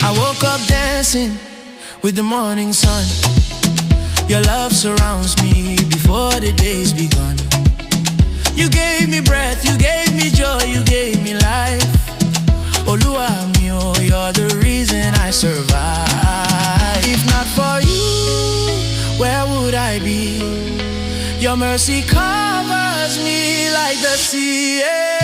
I woke up dancing with the morning sun. Your love surrounds me before the day's begun. You gave me breath, you gave me joy, you gave me life. Oluwa mi o, you're the reason I survive. If not for you, where would I be? Your mercy covers me like the sea.